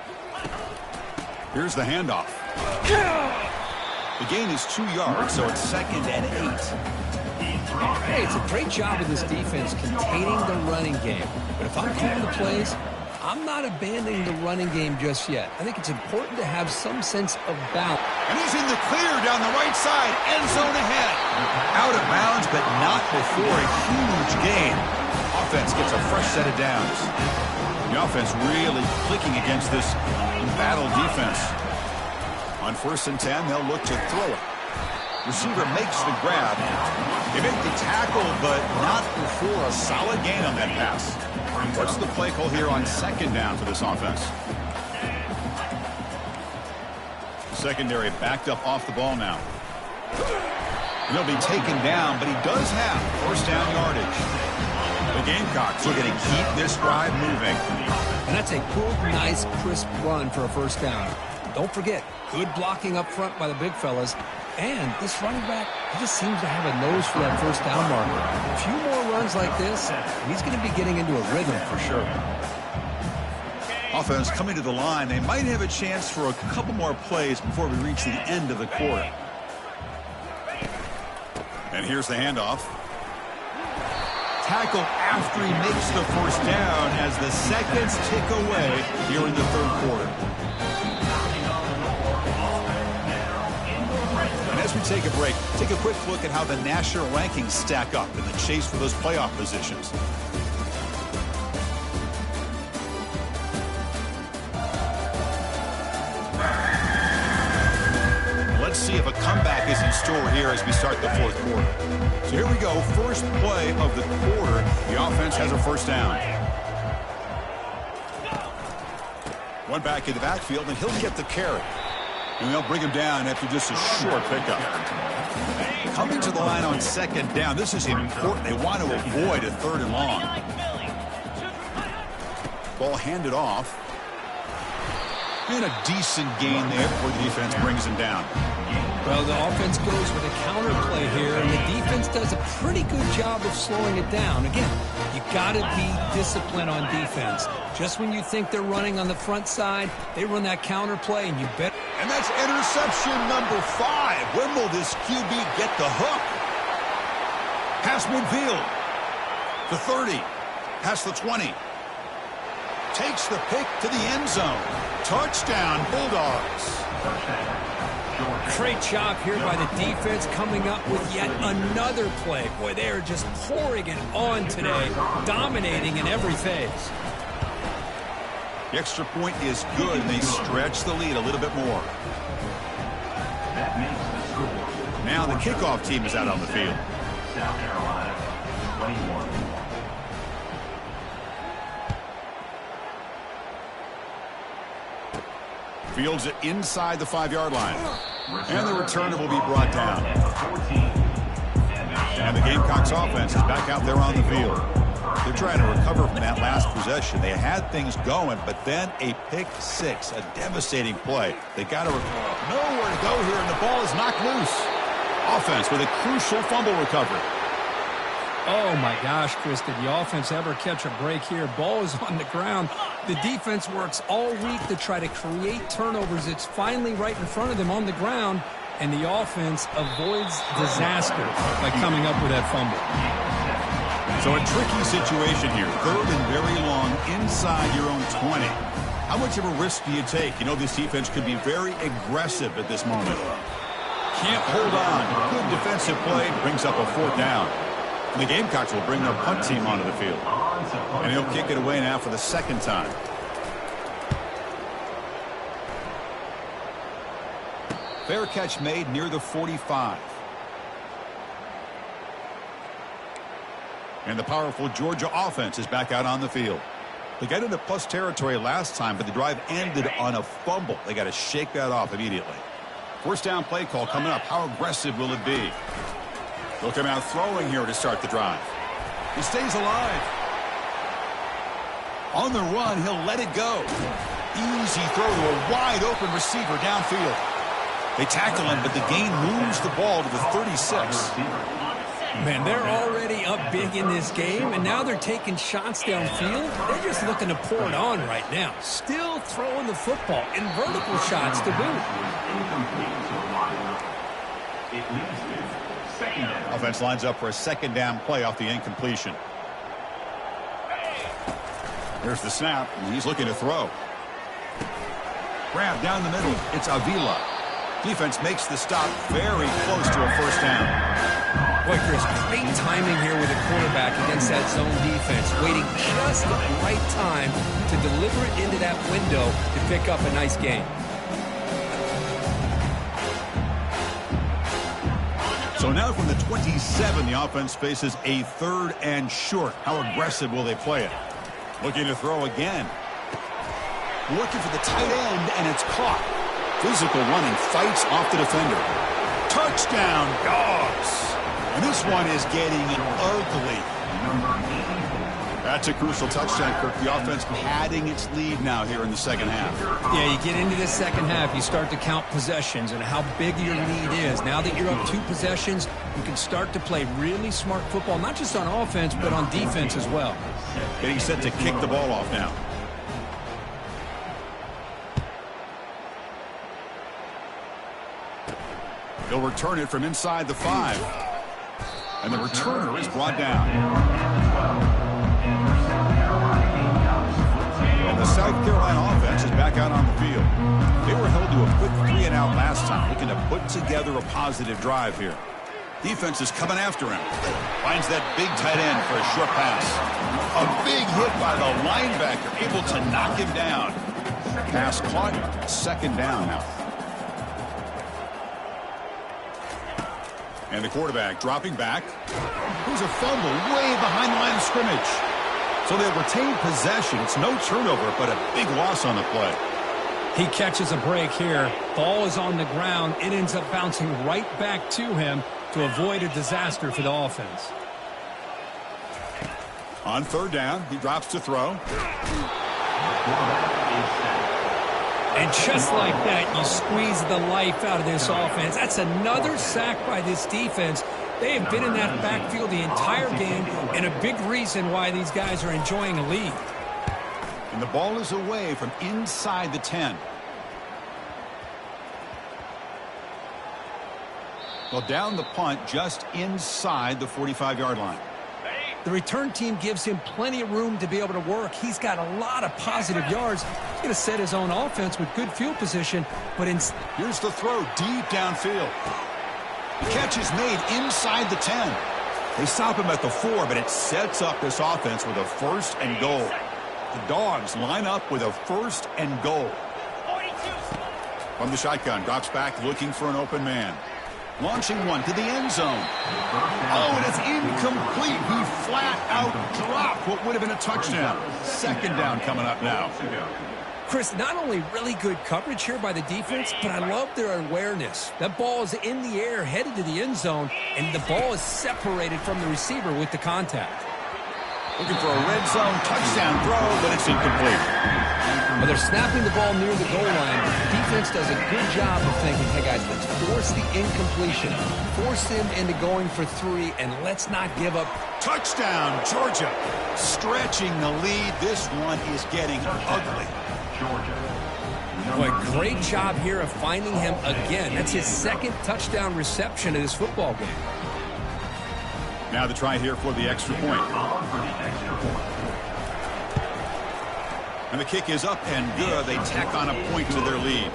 Speaker 1: Here's the handoff. The gain is 2 yards, so it's 2nd and 8.
Speaker 2: Hey, it's a great job of this defense containing the running game. But if I'm calling the plays, I'm not abandoning the running game just yet. I think it's important to have some sense of balance.
Speaker 1: And he's in the clear down the right side. End zone ahead. Out of bounds, but not before a huge gain. Offense gets a fresh set of downs. The offense really clicking against this embattled defense. On 1st and 10, they'll look to throw it. Receiver makes the grab. They make the tackle, but not before a solid gain on that pass. What's the play call here on 2nd down for this offense? The secondary backed up off the ball now. He'll be taken down, but he does have 1st down yardage. The Gamecocks looking to keep this drive moving.
Speaker 2: And that's a good, nice, crisp run for a 1st down. Don't forget, good blocking up front by the big fellas. And this running back, he just seems to have a nose for that 1st down marker. A few more runs like this, and he's going to be getting into a rhythm for sure.
Speaker 1: Offense coming to the line. They might have a chance for a couple more plays before we reach the end of the quarter. And here's the handoff. Tackle after he makes the 1st down as the seconds tick away here in the 3rd quarter. As we take a break, take a quick look at how the national rankings stack up in the chase for those playoff positions. Let's see if a comeback is in store here as we start the 4th quarter. So here we go, first play of the quarter. The offense has a 1st down. One back in the backfield, and he'll get the carry. And they'll bring him down after just a short pickup. Coming to the line on 2nd down. This is important. They want to avoid a 3rd and long. Ball handed off. And a decent gain there before the defense brings him down.
Speaker 2: Well, the offense goes with a counter play here, and the defense does a pretty good job of slowing it down. Again, you got to be disciplined on defense. Just when you think they're running on the front side, they run that counter play, and you bet.
Speaker 1: And that's interception number 5. When will this QB get the hook? Past midfield. The 30. Past the 20. Takes the pick to the end zone. Touchdown, Bulldogs.
Speaker 2: Great job here by the defense coming up with yet another play. Boy, they are just pouring it on today, dominating in every phase.
Speaker 1: The extra point is good, and they stretch the lead a little bit more.
Speaker 4: That makes the score.
Speaker 1: Now the kickoff team is out on the field.
Speaker 4: South Carolina, 21.
Speaker 1: Fields it inside the 5-yard line. And the returner will be brought down. And the Gamecocks offense is back out there on the field. They're trying to recover from that last possession. They had things going, but then a pick 6, a devastating play. They got to nowhere to go here, and the ball is knocked loose. Offense with a crucial fumble recovery.
Speaker 2: Oh, my gosh, Chris, did the offense ever catch a break here? Ball is on the ground. The defense works all week to try to create turnovers. It's finally right in front of them on the ground, and the offense avoids disaster by coming up with that fumble.
Speaker 1: So a tricky situation here. 3rd and very long inside your own 20. How much of a risk do you take? You know this defense could be very aggressive at this moment. Can't hold on. Good defensive play brings up a 4th down. The Gamecocks will bring their punt team onto the field. And he'll kick it away now for the 2nd time. Fair catch made near the 45. And the powerful Georgia offense is back out on the field. They got into plus territory last time, but the drive ended on a fumble. They got to shake that off immediately. 1st down play call coming up. How aggressive will it be? They'll come out throwing here to start the drive. He stays alive. On the run, he'll let it go. Easy throw to a wide-open receiver downfield. They tackle him, but the gain moves the ball to the 36.
Speaker 2: Man, they're already up big in this game, and now they're taking shots downfield. They're just looking to pour it on right now. Still throwing the football, and vertical shots to boot.
Speaker 1: Offense lines up for a 2nd down play off the incompletion. There's the snap, and he's looking to throw. Grab down the middle. It's Avila. Defense makes the stop very close to a 1st down.
Speaker 2: Boy, Chris, great timing here with the quarterback against that zone defense, waiting just at the right time to deliver it into that window to pick up a nice gain.
Speaker 1: So now from the 27, the offense faces a 3rd and short. How aggressive will they play it? Looking to throw again. Looking for the tight end, and it's caught. Physical running, fights off the defender. Touchdown, Dogs! And this one is getting ugly. That's a crucial touchdown, Kirk. The offense padding its lead now here in the 2nd half.
Speaker 2: Yeah, you get into the 2nd half, you start to count possessions and how big your lead is. Now that you're up 2 possessions, you can start to play really smart football, not just on offense, but on defense as well.
Speaker 1: Getting set to kick the ball off now. He'll return it from inside the 5. And the returner is brought down. And the South Carolina offense is back out on the field. They were held to a quick 3-and-out last time, looking to put together a positive drive here. Defense is coming after him. Finds that big tight end for a short pass. A big hit by the linebacker, able to knock him down. Pass caught, 2nd down now. And the quarterback dropping back. There's a fumble way behind the line of scrimmage. So they retain possession. It's no turnover, but a big loss on the play.
Speaker 2: He catches a break here. Ball is on the ground. It ends up bouncing right back to him to avoid a disaster for the offense.
Speaker 1: On 3rd down, he drops to throw.
Speaker 2: And just like that, you squeeze the life out of this offense. That's another sack by this defense. They have been in that backfield the entire game, and a big reason why these guys are enjoying a lead.
Speaker 1: And the ball is away from inside the 10. Well, down the punt just inside the 45-yard line.
Speaker 2: The return team gives him plenty of room to be able to work. He's got a lot of positive yards. He's going to set his own offense with good field position. But
Speaker 1: here's the throw deep downfield. The catch is made inside the 10. They stop him at the 4, but it sets up this offense with a 1st and goal. The Dogs line up with a 1st and goal. From the shotgun, drops back looking for an open man. Launching one to the end zone. Oh, and it's incomplete. He flat out dropped what would have been a touchdown. 2nd down coming up now.
Speaker 2: Chris, not only really good coverage here by the defense, but I love their awareness. That ball is in the air, headed to the end zone, and the ball is separated from the receiver with the contact.
Speaker 1: Looking for a red zone touchdown throw, but it's incomplete.
Speaker 2: But they're snapping the ball near the goal line. defense does a good job of thinking, hey, guys, let's force the incompletion. Force them into going for 3, and let's not give up.
Speaker 1: Touchdown, Georgia. Stretching the lead. This one is getting ugly.
Speaker 4: Georgia.
Speaker 2: Boy, great job here of finding him again. That's his second touchdown reception of this football game.
Speaker 1: Now the try here for the extra point.
Speaker 4: On for the extra point.
Speaker 1: And the kick is up and good. They tack on a point to their lead.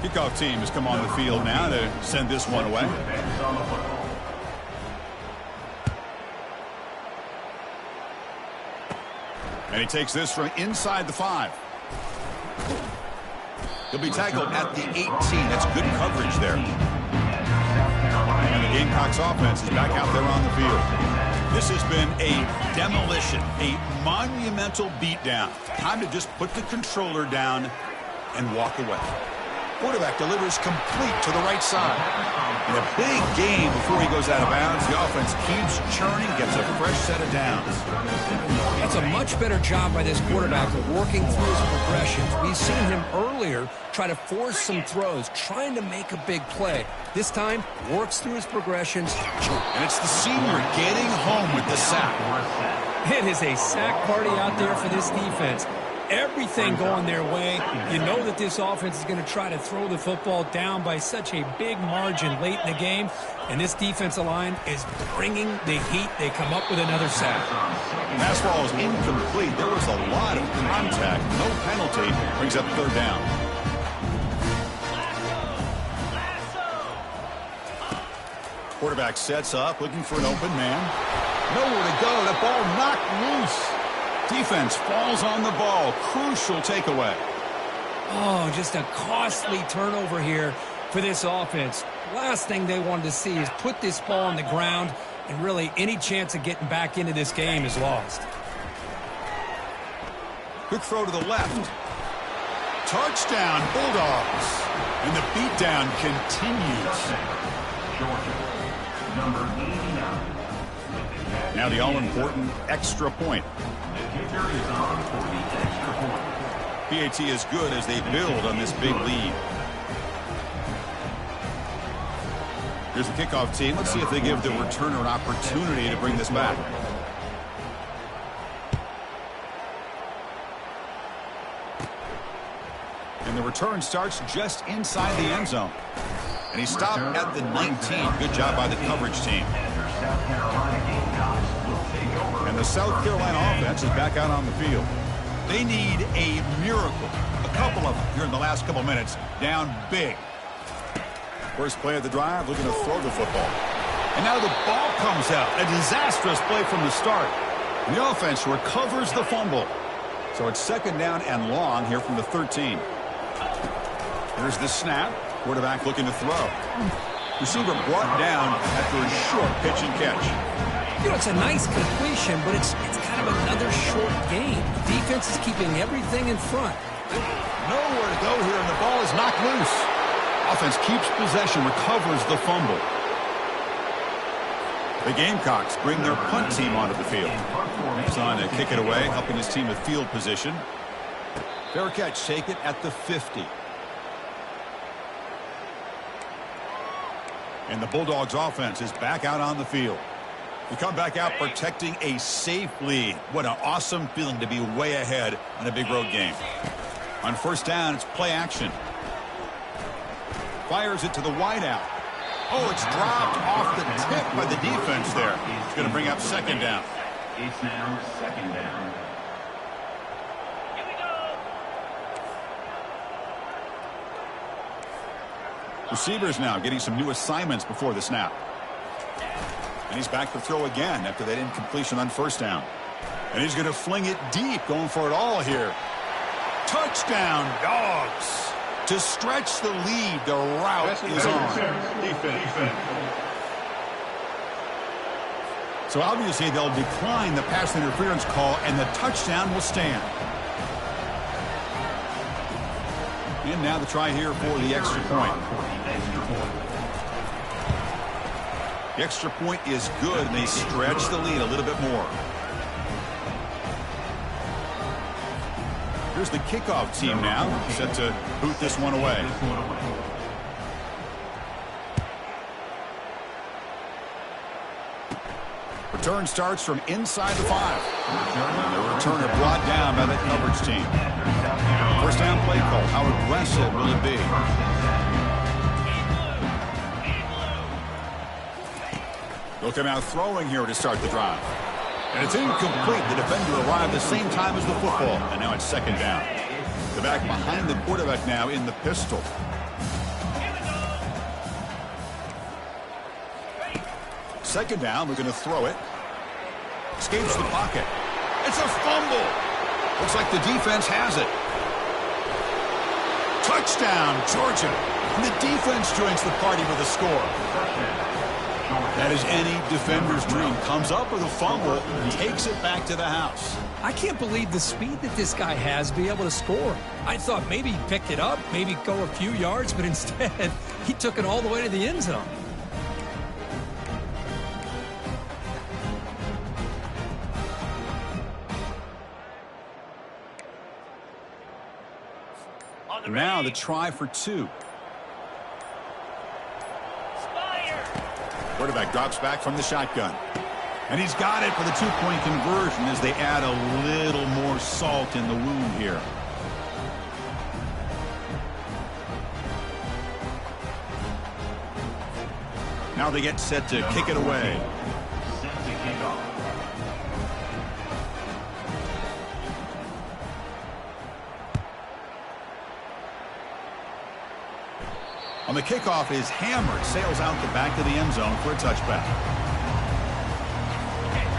Speaker 1: Kickoff team has come on the field now to send this one away.
Speaker 4: Defense on the football.
Speaker 1: And he takes this from inside the 5. He'll be tackled at the 18. That's good coverage there. And the Gamecocks offense is back out there on the field. This has been a demolition, a monumental beatdown. Time to just put the controller down and walk away. Quarterback delivers complete to the right side. And a big gain before he goes out of bounds. The offense keeps churning, gets a fresh set of downs.
Speaker 2: That's a much better job by this quarterback of working through his progressions. We've seen him earlier try to force some throws, trying to make a big play. This time, works through his progressions.
Speaker 1: And it's the senior getting home with the sack.
Speaker 2: It is a sack party out there for this defense. Everything going their way. You know that this offense is going to try to throw the football down by such a big margin late in the game. And this defensive line is bringing the heat. They come up with another sack.
Speaker 1: Pass ball is incomplete. There was a lot of contact. No penalty. Brings up 3rd down. Quarterback sets up, looking for an open man. Nowhere to go. The ball knocked loose. Defense falls on the ball. Crucial takeaway.
Speaker 2: Oh, just a costly turnover here for this offense. Last thing they wanted to see is put this ball on the ground, and really any chance of getting back into this game is lost.
Speaker 1: Quick throw to the left. Touchdown, Bulldogs. And the beatdown continues.
Speaker 4: Georgia. Number 89.
Speaker 1: Now the all-important extra point.
Speaker 4: The kicker is on for the extra point.
Speaker 1: PAT is good as they build on this big lead. Here's the kickoff team. Let's see if they give the returner an opportunity to bring this back. And the return starts just inside the end zone. And he stopped at the 19. Good job by the coverage team. And the South Carolina offense is back out on the field. They need a miracle. A couple of them here in the last couple minutes. Down big. First play of the drive, looking to throw the football. And now the ball comes out. A disastrous play from the start. The offense recovers the fumble. So it's 2nd down and long here from the 13. Here's the snap. Quarterback looking to throw. Receiver brought down after a short pitch and catch.
Speaker 2: You know, it's a nice completion, but it's kind of another short game. The defense is keeping everything in front.
Speaker 1: Nowhere to go here, and the ball is knocked loose. Offense keeps possession, recovers the fumble. The Gamecocks bring their punt team onto the field. He's on to kick it away, helping his team with field position. Fair catch, take it at the 50. And the Bulldogs offense is back out on the field. We come back out protecting a safe lead. What an awesome feeling to be way ahead in a big road game. On 1st down, it's play action. Fires it to the wideout. Oh, it's dropped off the tip by the defense there. It's going to bring up 2nd down.
Speaker 4: It's now 2nd down.
Speaker 1: Receivers now getting some new assignments before the snap. And he's back to throw again after that incompletion on 1st down. And he's going to fling it deep, going for it all here. Touchdown, Dogs. To stretch the lead, the route is on.
Speaker 3: Defense.
Speaker 1: So obviously they'll decline the pass interference call, and the touchdown will stand. And now the try here for the extra point. The extra point is good, and they stretch the lead a little bit more. Here's the kickoff team now, set to boot this one away. Return starts from inside the 5. The returner brought down by the coverage team. First down play call. How aggressive will it be? They'll come out throwing here to start the drive. And it's incomplete. The defender arrived the same time as the football. And now it's second down. The back behind the quarterback now in the pistol. Second down, we're going to throw it. Escapes the pocket. It's a fumble. Looks like the defense has it. Touchdown, Georgia. And the defense joins the party with a score. That is any defender's dream. Comes up with a fumble, takes it back to the house.
Speaker 2: I can't believe the speed that this guy has to be able to score. I thought maybe he picked it up, maybe go a few yards, but instead he took it all the way to the end zone.
Speaker 1: Now the try for 2. Quarterback drops back from the shotgun. And he's got it for the 2-point conversion as they add a little more salt in the wound here. Now they get set to kick it away.
Speaker 4: Set to kick off.
Speaker 1: On the kickoff is hammered, sails out the back of the end zone for a touchback.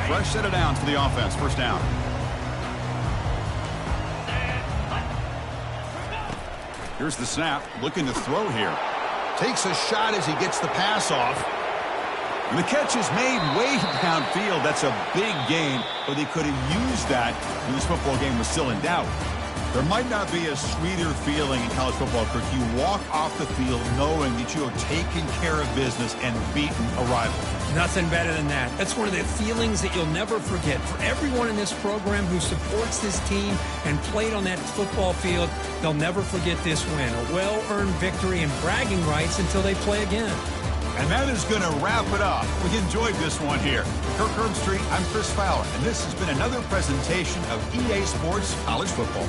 Speaker 1: Fresh set of downs for the offense, first down. Here's the snap, looking to throw here. Takes a shot as he gets the pass off. And the catch is made way downfield. That's a big gain, but they could have used that when this football game was still in doubt. There might not be a sweeter feeling in college football, Kirk. You walk off the field knowing that you have taken care of business and beaten a rival.
Speaker 2: Nothing better than that. That's one of the feelings that you'll never forget. For everyone in this program who supports this team and played on that football field, they'll never forget this win. A well-earned victory and bragging rights until they play again.
Speaker 1: And that is going to wrap it up. We enjoyed this one here. Kirk Herbstreit, I'm Chris Fowler, and this has been another presentation of EA Sports College Football.